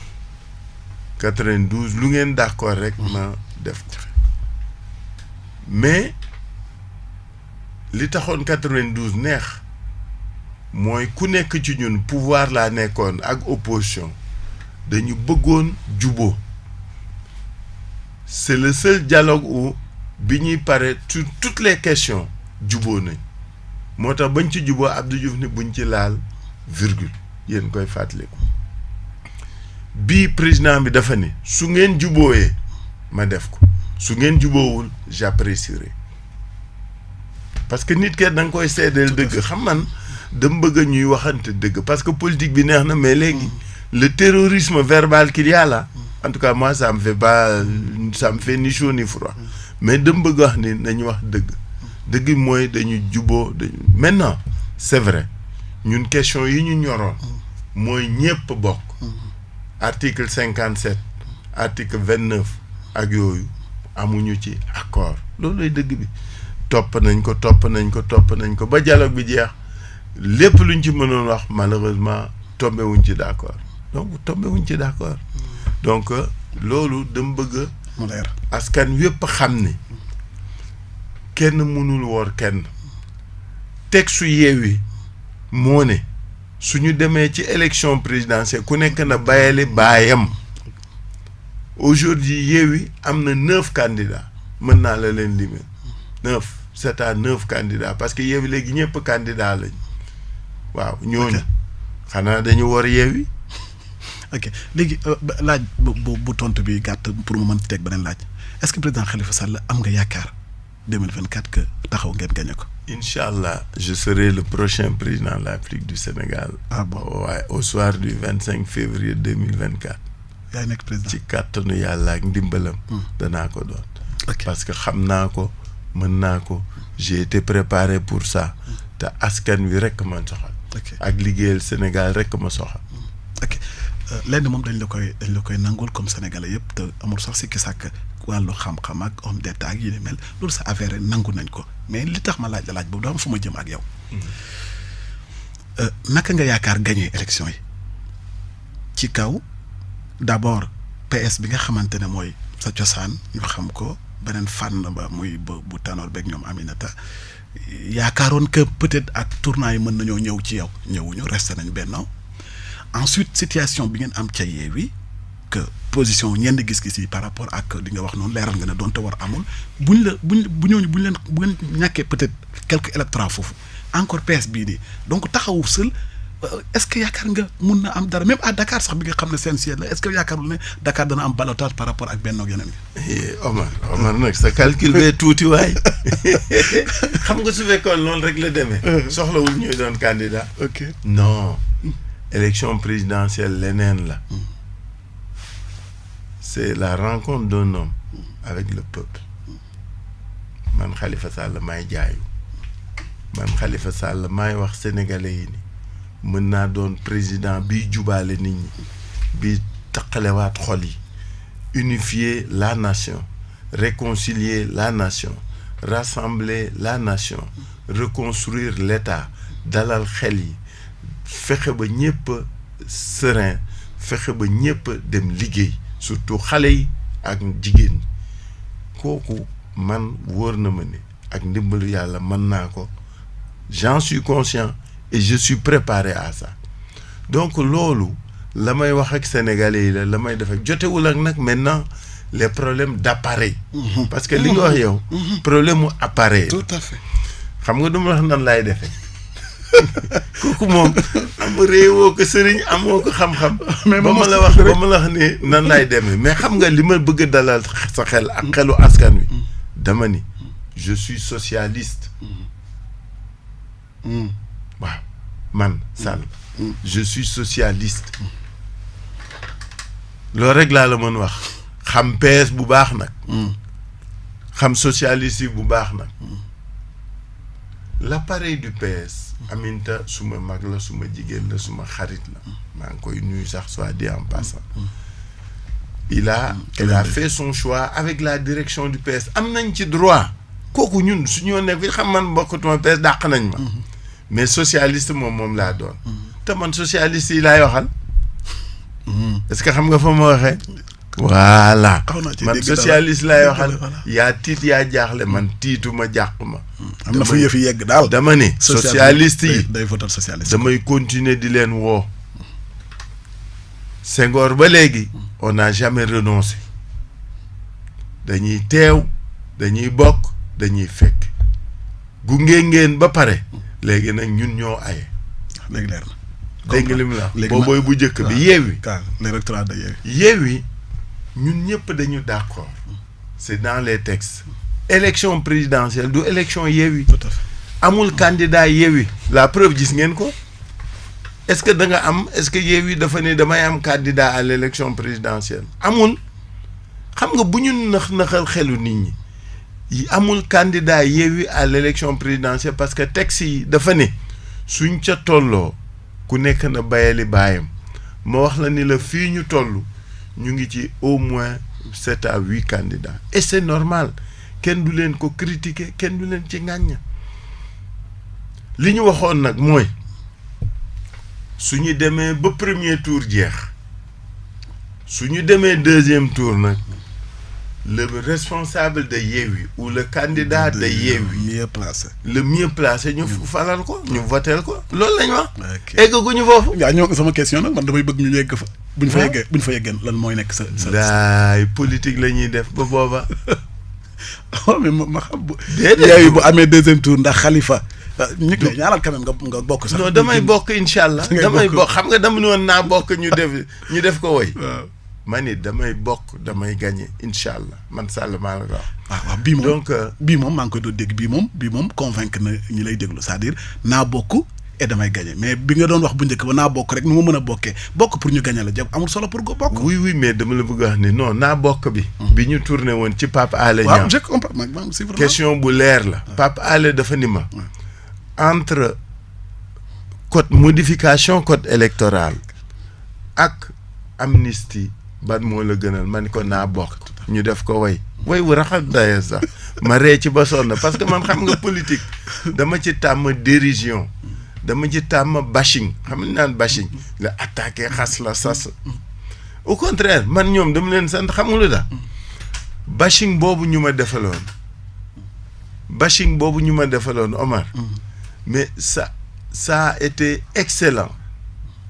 92 lu ngeen d'accord rek ma def ko mais li taxoon 92 neex mooy ku nekk ci ñun pouvoir laa nekkoon ak opposition dañu bëggoon juboo c'est le seul dialogue où bi ñuy pare sur toutes les questions juboo nañ moo tax bañ ci juboo Abdou Diouf ni buñ ci laal virgule yéen koy fàttaliku bii président bi dafa ni su ngeen jubooyee ma def ko su ngeen juboowul j'apprécierai parce que nit ke da nga koy seedeel dëgg xam man dama bëgg ñuy waxante dëgg parce que politique bi neex na mais léegi le terrorisme verbal qu'il y a là en tout cas moi ça me fait ni chaud ni froid mais dama bëgg wax ni nañu wax dëgg mooy dañu juboo maintenant c'est vrai ñun question yi ñu ñoroon mooy ñépp bokk article 57 article 29 ak yooyu amuñu ci accord loolu lay dëgg bi topp nañ ko ba dialogue bi jeex lépp luñ ci mënoon wax malheureusement tombé wuñ ci d'accord donc loolu dama bëgg mu leer askan wépp xam ni kenn mënul woor kenn texte Yewwi moo ne suñu demee ci élection présidentielle ku nekk na bayali baayam aujourd'hui Yewwi am na 9 candidats mën naa la leen limer 9 c'est à 9 candidats parce que Yewwi léegi ñëpp candidat lañ waaw ñooñu xanaa dañu war Yewwi. ok léegi laaj bu tontu bi gàtt pour mu mën teg beneen laaj est-ce que président Khalifa Sall am nga yaakaar 2024 que taxaw ngeen gagné ko. incha allah je serai le prochain président de la République du Sénégal. Ah bon waaye au soir du 25 février 2024. yaay nekk président ci kàttanu yàlla ak ndimbalam. danaa ko doon. parce que xam naa ko mën naa ko j'ai été préparé pour ça. te askan wi rek ma soxal. ak liggéeyal Sénégal rek ma soxal. ok lenn moom dañ la koy nangul comme sénégalais yëpp te amul sax sikki sàkk wàllu xam-xam ak homme d'état ak yi ni mel loolu sa affaire nangu nañ ko mais li tax ma laaj la laaj boobu dafa fu ma jëm ak yow. naka nga yaakaar gagné élection yi ci kaw d'abord PS bi nga xamante ne mooy sa cosaan ñu xam ko beneen fànn ba muy bu Tanor beeg ñoom Aminata yaakaaroon que peut-être ak tournant yi mën nañoo ñëw ci yow ñëwuñu resté nañ Benno ensuite situation bi ngeen am ca Yewwi que position ñenn gis-gis yi par rapport ak li nga wax noonu leeral nga ne doonte war amul bu ngeen ñàkkee peut-être quelques électorats foofu encore PS bii nii donc taxawu seul est-ce que yaakaar nga mun na am dara même à Dakar sax bi nga xam ne seen siège la est-ce que yaakaarul ne Dakar dana am ballottage par rapport ak Benno ak yeneen gi. Omar nag sa calcul bee tuuti waay xam nga su fekkoon loolu rek la demee. soxlawul ñuy doon candidat. ok non. élection présidentielle leneen la. c'est la rencontre d'un homme avec le peuple. man Khalifa Sall maay jaayu. man Khalifa Sall maay wax sénégalais yi ni mën naa doon président biy jubaale nit ñi bi taqalewaat xol yi unifier la nation réconcilier la nation rassembler la nation reconstruire l'État dalal xel yi fexe ba ñëpp serein fexe ba ñëpp dem liggéey surtout xale yi ak jigéen ñi kooku man wóor na ma ne ak ndimbalu yàlla mën naa ko j'en suis conscient et je suis préparé à ça donc loolu la may wax ak sénégalais yi la may def ak jotewul ak nag maintenant les problèmes d'appareil. parce que li nga wax yow. problème mu appareil. tout à fait. xam nga du ma wax nan laay defee kooku moom am réewoo ko sëriñ amoo ko xam-xam. mais ba ma la wax ne nan laay demee mais xam nga li ma bëgg a dalal sa xel ak xelu askan wi. dama ni je suis socialiste. waaw man Sall. je suis socialiste. loolu rek laa la mën wax. xam PS bu baax nag. xam socialiste yi bu baax nag. l'appareil du PS. Aminta suma mag la suma jigéen la suma xarit la. maa ngi koy nuyu sax soit dit en passant. il a fait son choix avec la direction du PS am nañ ci droit. kooku ñun su ñoo nekk fi xam man bokkutuma PS dàq nañ ma. mais socialiste moom laa doon. te man socialiste yi laay waxal. est-ce que xam nga fa ma waxee. voilà man socialiste laay waxal. yaa tiit yaa jaaxle man tiituma jàquma. am na fu yëf yi yegg daal. dama ne socialiste yi day votal socialiste. damay continuer di leen woo. Senghor ba léegi. on n'a jamais renoncé. dañuy teew dañuy bokk dañuy fekk. gunge ngeen ba pare. léegi nag ñun ñoo aye. léegi leer na. dégg nga lim la boobooy bu njëkk bi Yewwi. l'électorat de Yewwi. Yewwi ñun ñëpp dañu d'accord. c'est dans les textes. élection présidentielle du élection Yewwi. tout à fait. amul candidat Yewwi. la preuve gis ngeen ko. est-ce que da nga am est-ce que Yewwi dafa ne damay am candidat à l'élection présidentielle amul. xam nga bu ñu naxal xelu nit ñi. yi amul candidat Yewwi à l'élection présidentielle parce que texte yi dafa ne suñ ca tolloo ku nekk na bayali baayam ma wax la ni la fii ñu toll ñu ngi ci au moins 7 à 8 candidats et c'est normal kenn du leen ko critiquer kenn du leen ci ŋàñña li ñu waxoon nag mooy suñu demee ba premier tour jeex suñu demee deuxième tour nag le responsable de Yewwi ou le candidat de Yewwi mieux placé. le mieux placé ñu falal ko ñu voteel ko loolu lañ wax. ok eggaguñu foofu. yaa ñoo sama question nag man damay bëgg ñu yegg fa. buñ fa yeggee lan mooy nekk sa. laay politique la ñuy def ba booba. mais ma xam bu. déedéet Yewwi bu amee deuxième tour ndax Khalifa. ñu ngi lay ñaanal quand même nga bokk sax. non damay bokk incha allah. damay bokk xam nga dama ne woon naa bokk ñu def ko woy. waaw man it damay bokk damay gagné incha allah man Sall maa la ko wax. waaw bii moom donc bii moom maa ngi koy doon dégg bii moom convaincre na ñi lay déglu c'est-à-dire naa bokk et damay gagné mais bi nga doon wax bu njëkk ba naa bokk rek nu ma mën a bokkee bokk pour ñu gagné la jàpp amul solo pour nga bokk. oui mais dama la bëgg a wax ni non naa bokk bi. bi ñu tourné woon ci Pape Alé Niang. waaw je comprends question bu leer la. Pape Alé dafa ni ma. entre modification code électoral ak amnistie ban moo la gënal ma ni ko naa bokk. ñu def ko way wu raxas daye sax ma ree ci ba sonn parce que man xam nga politique dama ci tàmm dérision dama ci tàmm bashing xam nga naan bashing la attaqué xas la sas au contraire man ñoom dama leen sant xam nga lu tax bashing boobu ñu ma defaloon Omar mais ça a été excellent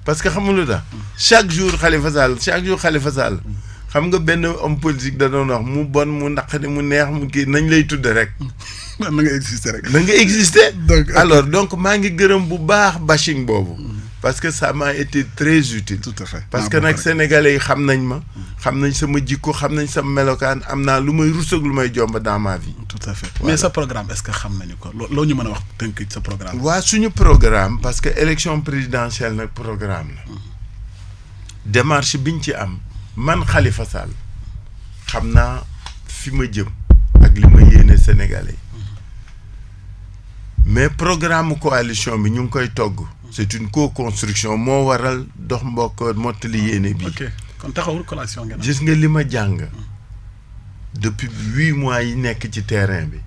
parce que xam nga lu tax chaque jour Khalifa Sall xam nga benn homme politique da doon wax mu bon mu naqari mu neex mu kii nañ lay tudde rek. na nga exister rek. na nga exister. donc maa ngi gërëm bu baax bashing boobu. parce que ça m'a été très utile. tout à fait parce que nag sénégalais yi xam nañ ma. xam nañ sama jikko xam nañ sama melokaan am naa lu may rus ak lu may jomba dans ma vie. tout à fait mais sa programme est-ce que xam nañu ko loo ñu mën a wax tënk sa programme. waa suñu programme parce que élection présidentielle nag programme la. démarche biñ ci am. man Khalifa Sall xam naa fi ma jëm ak li ma yéene Sénégalais mais programme coalition bi ñu ngi koy togg c'est une co-construction moo waral dox mbokk mottali yéene bi. ok kon taxawul coalition ngeen gis nga li ma jàng depuis 8 mois yi nekk ci terrain bi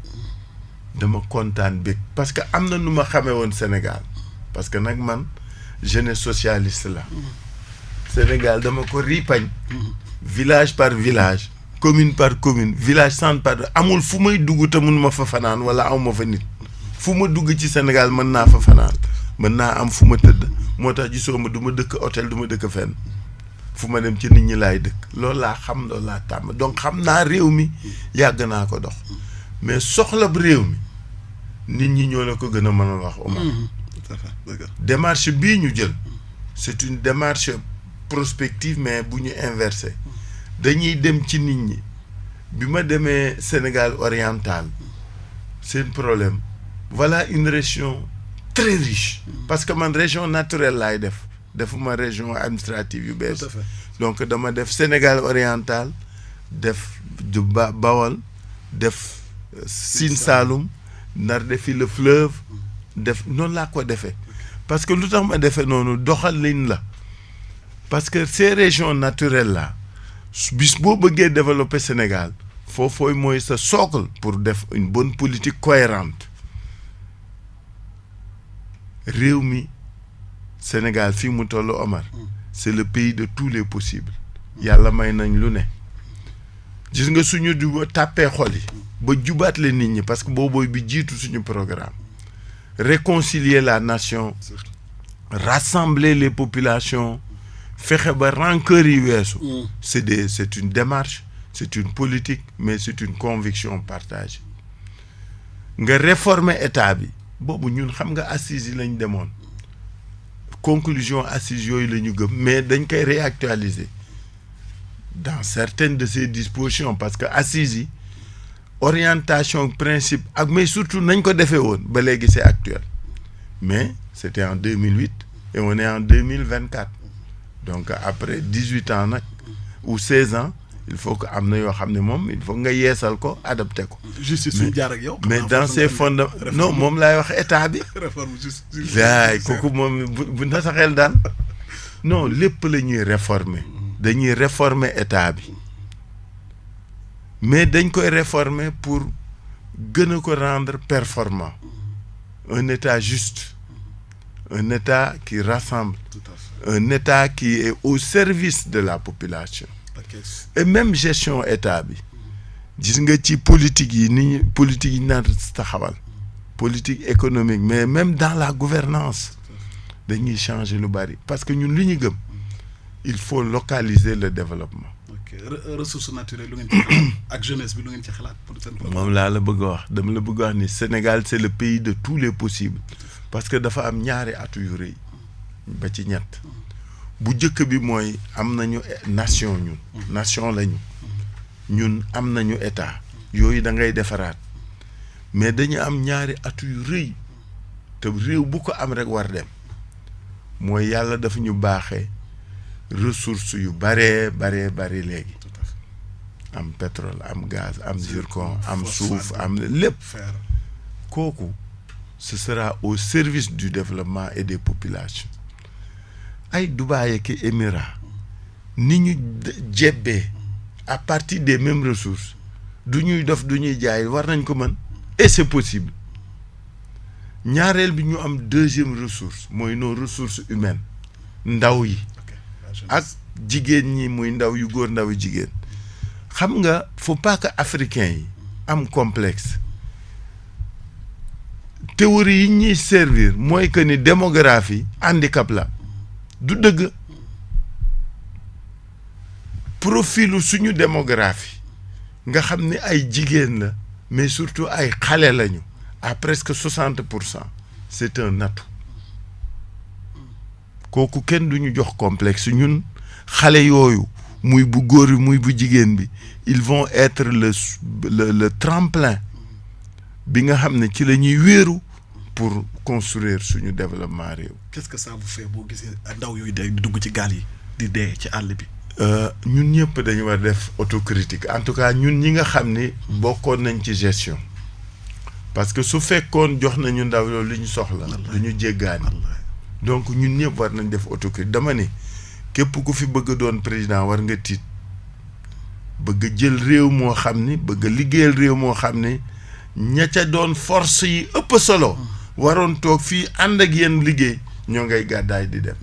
dama kontaan bég parce que am na nu ma xamee woon Sénégal parce que nag man jeunesse socialiste la. Sénégal dama ko ripañ village par village commune par commune village centre par amul fu may dugg te mun ma fa fanaan wala aw ma fa nit fu ma dugg ci Sénégal mën naa fa fanaan mën naa am fu ma tëdd moo tax gisoo ma du ma dëkk hôtel du ma dëkk fenn fu ma dem ci nit ñi laay dëkk loolu laa xam loolu laa tàmm donc xam naa réew mi yàgg naa ko dox mais soxla réew mi nit ñi ñoo la ko gën a mën a wax Omar. démarche bii ñu jël c'est une démarche prospective mais bu ñu inversé dañuy dem ci nit ñi bi ma demee Sénégal oriental seen problème voilà une région très riche parce que man région naturelle laay defuma région administrative yu bees donc dama def Sénégal oriental def du Bawol def Sine Saloum nar defi le fleuve def noonu laa ko defee parce que lu tax ma defee noonu doxalin la parce que ces régions naturelles là bis boo bëggee développer Sénégal foofooy mooy sa socle pour def une bonne politique cohérente réew mi Sénégal fii mu toll Omar c'est le pays de tous les possibles yàlla may nañ lu ne gis nga suñu tàppee xol yi ba jubaat le nit ñi parce que boobooy bi jiitu suñu programme réconcilier la nation rassembler les populations fexe ba rancœur yi weesu c'est une démarche c'est une politique mais c'est une conviction partagée nga réformer état bi boobu ñun xam nga assises yi lañ demoon conclusion assises yooyu la ñu gëm mais dañ koy réactualiser dans certaines de ces dispositions parce que assises yi orientation principe ak mais surtout nañ ko defee woon ba léegi c'est actuel mais c'était en 2008 et on est en 2024 donc après 18 ans nag ou 16 ans il faut que am na yoo xam ne moom il faut nga yeesal ko adapté ko. justice suñu jaar ak yow. mais dans ces fonds non moom laay wax état bi. réforme justice. waay kooku moom bu na sa xel daal non lépp la ñuy réformer dañuy réformer état bi mais dañ koy réformer pour gën a ko rendre performant un état juste un état qui rassemble. Tout à fait. Un état qui est au service de la population. Okay. Et même gestion état bi gis nga ci politique yi ni politique yi naan taxawal politique économique mais même dans la gouvernance dañuy changer lu bari parce que ñun li ñu gëm il faut localiser le développement. ok ressources naturelles lu ngeen ci xalaat ak jeunesse bi lu ngeen ci xalaat pour seen programme. moom laa la bëgg a wax dama la bëgg a wax ni Sénégal c'est le pays de tous les possibles parce que dafa am ñaari atu yu rëy ba ci ñett bu njëkk bi mooy am nañu nation ñun nation lañu ñun am nañu état yooyu da ngay defaraat mais dañu am ñaari atu yu rëy te réew bu ko am rek war dem mooy yàlla dafa ñu baaxee ressources yu bari léegi am pétrole am gaz am zircon am suuf am lépp kooku ce sera au service du développement et des populations ay Dubaï ak Émirats ni ñu jebbee à partir des mêmes ressources du ñuy def du ñuy jaay war nañ ko mën et c'est possible ñaareel bi ñu am deuxième ressource mooy nos ressources humaines ndaw yi ak jigéen ñi muy ndaw yu góor ndaw yu jigéen xam nga faut pas que africains yi am complexe théorie yi ñuy servir mooy que ni démographie handicap la du dëgg profilu suñu démographie nga xam ni ay jigéen la mais surtout ay xale lañu à presque 60%. C'est un atout kooku kenn du ñu jox complexe ñun xale yooyu muy bu góor bi muy bu jigéen bi ils vont être le tremplin bi nga xam ne ci la ñuy wéeru pour construire suñu développement réew. qu'est-ce que ça vous fait boo gisee ndaw yooyu di dugg ci gaal yi di dee ci àll bi. ñun ñëpp dañu war def autocritique en tout cas ñun ñi nga xam ni bokkoon nañ ci gestion parce que su fekkoon jox nañu ndaw loolu li ñu soxla dañu jéggaani donc ñun ñëpp war nañ def autocritique dama ne képp ku fi bëgg doon président war nga tiit bëgg jël réew moo xam ni bëgg liggéeyal réew moo xam ni ña ca doon force yi ëpp solo waroon toog fii ànd ak yéen liggéey ñoo ngay gàddaay di dem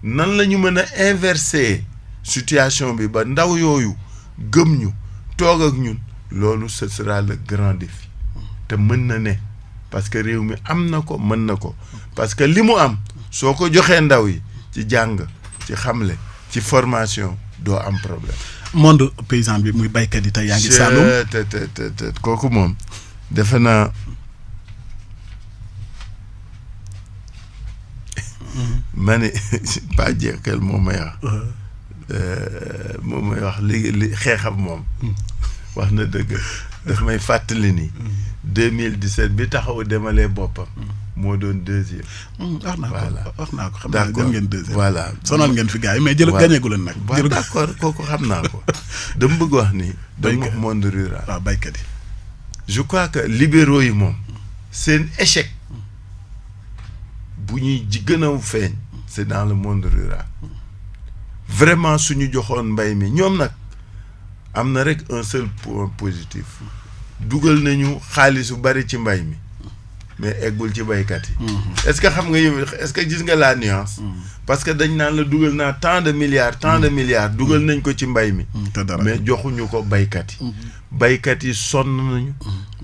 nan la ñu mën a inverser situation bi ba ndaw yooyu gëm ñu toog ak ñun loolu ce sera le grand défi te mën na ne parce que réew mi am na ko mën na ko parce que li mu am soo ko joxee ndaw yi ci jàng ci xamle ci formation doo am problème. monde paysan bi muy baykat yi tey yaa ngi Saloum te kooku moom defe naa ma ne pas jeexal moom may wax moom may wax li xeexam moom wax na dëgg daf may fàttali ni 2017 bi taxaw demalee boppam moo doon deuxième. wax naa ko xam naa d'accord ngeen deuxième. voilà sonal ngeen fi gars yi mais gañeegu leen nag. waaw d'accord kooku xam naa ko dama bëgg wax ni. dama wax monde rural. waaw baykat yi. je crois que libéraux yi moom seen échec bu ñuy gën a feeñ c'est dans le monde rural vraiment suñu joxoon mbay mi ñoom nag am na rek un seul point positif dugal nañu xaalis bu bari ci mbay mi mais eggul ci baykat yi. est-ce que xam nga yow est-ce que gis nga la nuance. parce que dañ naan la dugal naa tant de milliards dugal nañ ko ci mbay mi. mais joxuñu ko baykat yi. baykat yi sonn nañu.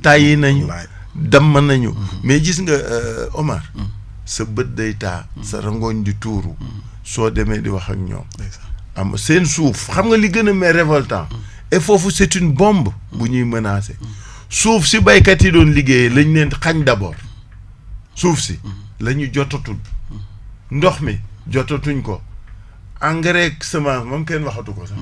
tàyyi nañu. damm nañu. mais gis nga Omar. sa bët day taa. sa rangooñ di tuuru. soo demee di wax ak ñoom. am seen suuf xam nga li gën a mais révoltant. et foofu c'est une bombe. bu ñuy menacer. suuf si baykat yi doon liggéeyee lañ leen xañ d'abord. suuf si la ñu jotatul. ndox mi jotatuñ ko. engrais semence moom kenn waxatu ko sax.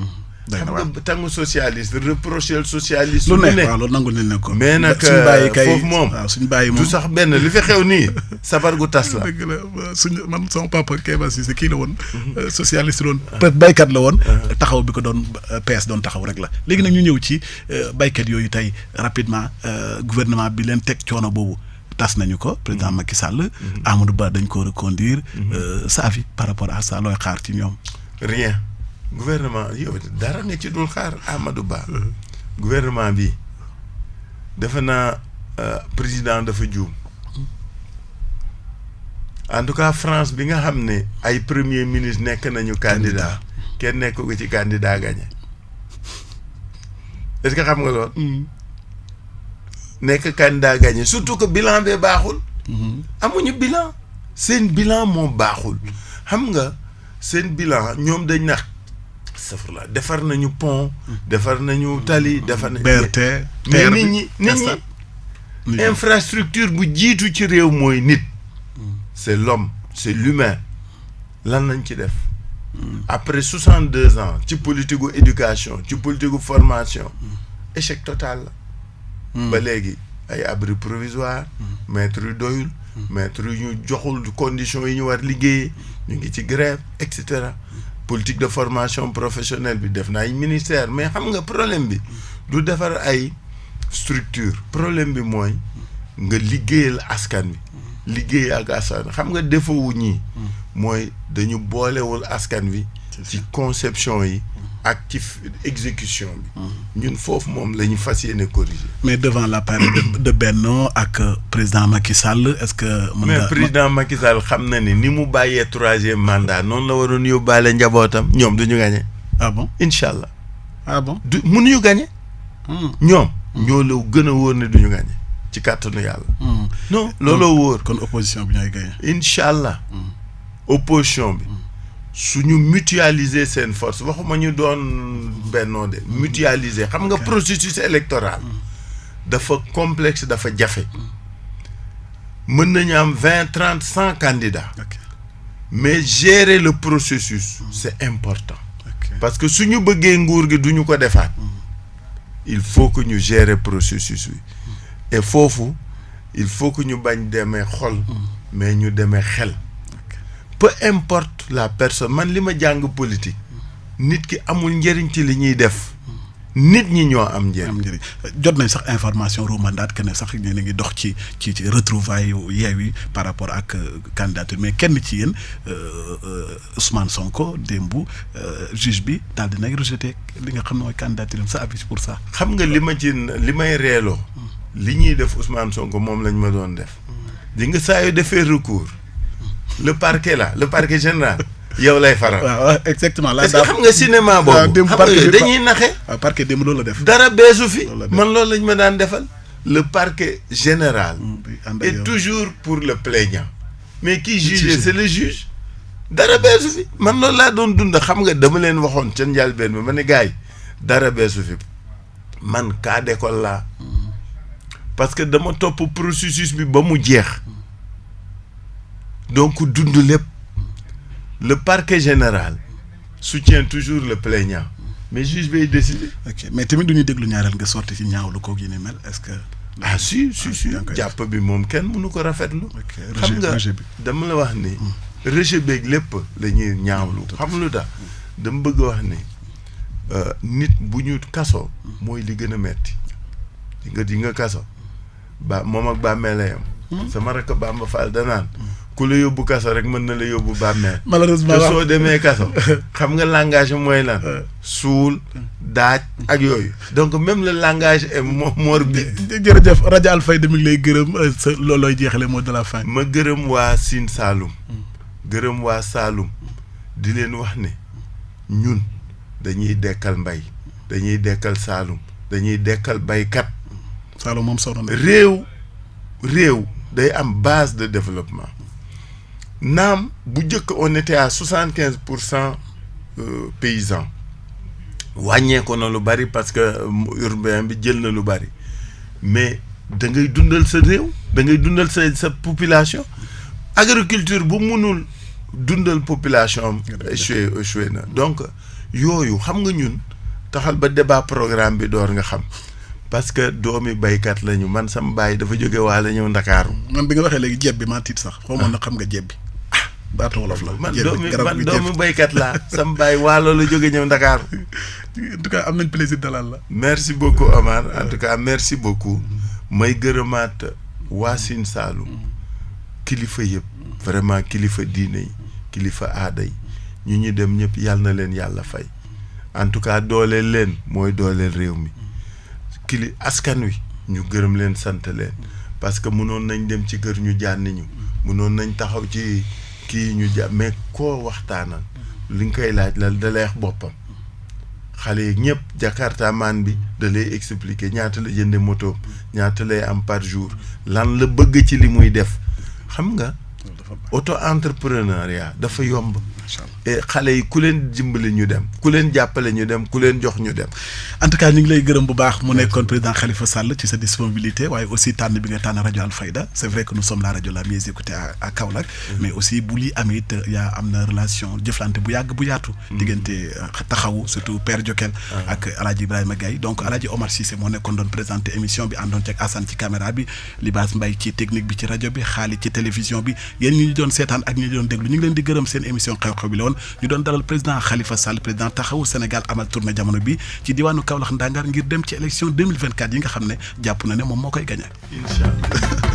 xam nga tàngu socialiste reprocher socialiste. lu nekk waaw loolu nangu nañ ne ko. mais nag foofu moom suñu bàyyi moom du sax benn li fi xew nii sabar gu tas la. dëgg la suñu man sama papa Kéba Cissé kii la woon. socialiste la woon baykat la woon. taxaw bi ko doon PS doon taxaw rek la. léegi nag ñu ñëw ci baykat yooyu tey rapidement gouvernement bi leen teg coono boobu tas nañu ko. président Macky Sall. Amadou Ba dañ ko reconduire. sa avis par rapport à ça looy xaar ci ñoom. rien. gouvernement yow dara nga ci dul xaar Amadou Ba. gouvernement bi defe naa président dafa juum en tout cas France bi nga xam ne ay premier ministre nekk nañu candidat kenn nekk ko ci candidat gagné est-ce que xam nga loolu. nekk candidat gagné surtout que bilan bee baaxul. amuñu bilan. seen bilan moo baaxul. xam nga seen bilan ñoom dañ nax safurla defar nañu pont. defar nañu tali defar nañu. BRT. mais nit ñi infrastructure bu jiitu ci réew mooy nit. c'est l'homme c'est l'humain lan lañ ci def. après 62 ans ci politique gu éducation ci politique gu formation. échec total la. ba léegi ay abri provisoire. maître yu doyul. maître yu ñu joxul conditions yi ñu war liggéeyee ñu ngi ci grève et cetera. politique de formation professionnelle bi def na ay ministère mais xam nga problème bi du defar ay structure problème bi mooy nga liggéeyal askan wi. liggéey ak askan xam nga défaut wu ñii. mooy dañu boolewul askan wi. ci conception yi. ak ci exécution bi. ñun foofu moom la ñu fas yéene corriger. mais devant l'appareil de Benno ak président Macky Sall est-ce que. mën nga mais président Macky Sall xam na ni mu bàyyee 3e mandat noonu la waroon yóbbaale njabootam ñoom du ñu gagné. ah bon incha allah. ah bon du mënuñu gagné. ñoom. ñoo la gën a wóor ne du ñu gagné. ci kàttanu yàlla. non looloo wóor. kon opposition bi ñooy gagné. incha allah. opposition bi. suñu mutualiser seen force waxuma ñu doon bennoo de mutualiser xam nga processus électoral dafa complexe dafa jafe mën nañu am 20 30 100 candidats. mais gérer le processus c'est important. parce que suñu bëggee nguur gi duñu ko defaat. il faut que ñu gérer processus bi. et foofu il faut que ñu bañ demee xol. mais ñu demee xel. peu importe la personne man li ma jàng politique nit ki amul njëriñ ci li ñuy def nit ñi ñoo am njëriñ. jot nañ sax information romandaat que ne sax ñu ngi dox ci retrouvailles yu Yewwi par rapport ak candidature mais kenn ci yéen Ousmane Sonko démb juge bi daal di nag rejeté li nga xam ne mooy candidature sa avis pour ça. xam nga li may reeloo li ñuy def Ousmane Sonko moom lañ ma doon def di nga saa yu defee recours. le parquet là le parquet général yow lay faral. waaw exactement. est-ce que xam nga cinéma boobu. xam nga dañuy naxe. parquet démb loolu la def. dara beesu fi man loolu lañ ma daan defal. le parquet général. est toujours pour le plaignant. mais qui juge c'est le juge. dara beesu fi man loolu laa doon dund xam nga dama leen waxoon ca njëlbéen bi ma ne gars yi dara beesu fi man cas d'école laa. parce que dama topp processus bi ba mu jeex. donc dund lépp le parquet général soutient toujours le plaignant mais juge bay décider. ok mais tamit du ñu déglu ñaareel nga sorti ci ñaawlu koog yi ni mel est-ce que. ah si jàpp bi moom kenn mënu ko rafetlu. xam nga dama la wax ni. rejet beeg lépp la ñuy ñaawlu. xam lu tax dama bëgg wax ni nit bu ñu kaso. mooy li gën a metti di nga kaso. moom ak bàmmeelayam. sama rakk Bamba Fall danaan. ku la yóbbu kaso rek mën na la yóbbu bàmmeel. malheureusement te soo demee kaso. xam nga langage mooy lan. suul daaj ak yooyu. donc même le langage est morbide. jërëjëf rajo Alfayda mi ngi lay gërëm sa loolooy jeexale mot de la fin. ma gërëm waa Sine Saloum. gërëm waa Saloum. di leen wax ne ñun dañuy dekkal mbay. dañuy dekkal Saloum. dañuy dekkal baykat. Saloum moom sonn na. réew day am base de développement. naam bu njëkk on était à 75% paysans wàññeeku na lu bari parce que urbain bi jël na lu bari mais da ngay dundal sa réew da ngay dundal sa population agriculture bu munul dundal population am échoué na donc yooyu xam nga ñun taxal ba débat programme bi door nga xam parce que doomi baykat lañu man sama baay dafa jóge waa la ñëw Ndakaaru. man bi nga waxee léegi jeeb bi maa tiit sax xaw ma na xam nga jeeb bi. baatu wolof la. man doomu baykat laa sama baay waalo la jóge ñëw Ndakaaru. en tout cas am nañ plaisir dalal la. merci beaucoup Omar en tout cas merci beaucoup. may gërëmaat waa Sine Saloum. kilifa yëpp. vraiment kilifa diine yi kilifa aada yi ñu dem ñëpp yàlla na leen yàlla fay. en tout cas dooleel leen mooy dooleel réew mi. askan wi ñu gërëm leen sant leen parce que mënoon nañ dem ci kër ñu jànni ñu mënoon nañ taxaw ci kii ñu mais koo waxtaanal li nga koy laaj la da lay wax boppam xale yi ñëpp Jakarta man bi da lay expliquer ñaata la jënde moto ñaata lay am par jour lan la bëgg ci li muy def xam nga auto entrepreneuriat dafa yomb et xale yi ku leen dimbali ñu dem ku leen jàppale ñu dem ku leen jox ñu dem. en tout cas ñu ngi lay gërëm bu baax mu nekkoon président Khalifa Sall ci sa disponibilité waaye aussi tànn bi nga tànn rajo Alfayda c'est vrai que nous sommes la rajo la mieux écoutée à Kaolack mais aussi bu lii am it yaa am na relation jëflante bu yàgg bu yaatu diggante taxawu surtout Père Jokel ak Alaaji Ibrahima Gaye donc Alaaji Omar Cissé moo nekkoon doon présenté émission bi àndoon ci ak Assane ci caméra bi Libaas Mbaye ci technique bi ci rajo bi Xaali ci télévision bi yéen ñu doon seetaan ak ñu doon déglu ñu ngi leen di gërëm seen émission xew-xew bi la woon ñu doon dalal président Khalifa Sall président taxawu Sénégal amal tournée jamono bi ci diwaanu Kaolack Ndangar ngir dem ci élection 2024 yi nga xam ne jàpp na ne moom moo koy gagné. Inch'Allah.